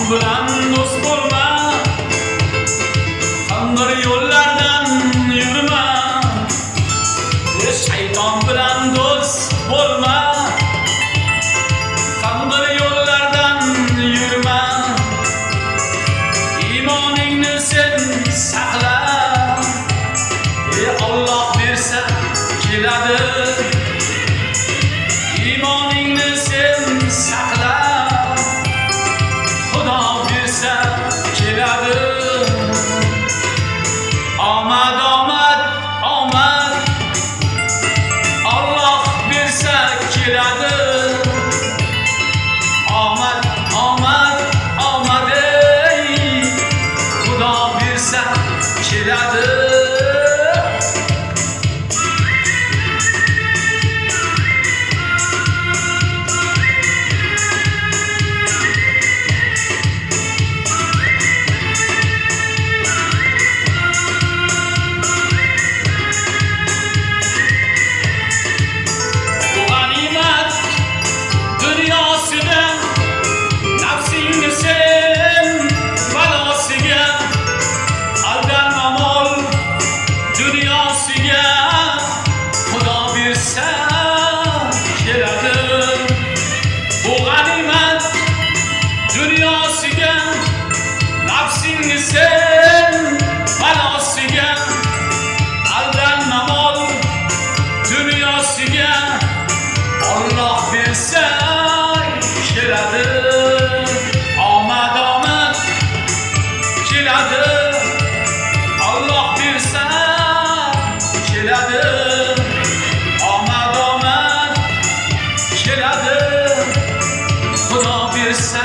bilan do'st bo'lma, qing'ir yo'llardan yurma. Shayton bilan do'st bo'lma, qing'ir yo'llardan yurma. Iymoningni sen saqla, Alloh bersa keladi. Iymoningni sen saqla, Xudo bersa keladi. Omad, omad, omad, Alloh bersa keladi. Omad, omad, omad, Xudo bersa keladi. Dünyasıga, nafsingni sen balosiga, aldanma mol dunyosiga, Alloh bersa keladi. Omad, omad keladi, Alloh bersa keladi. Omad, omad keladi, Xudo bersa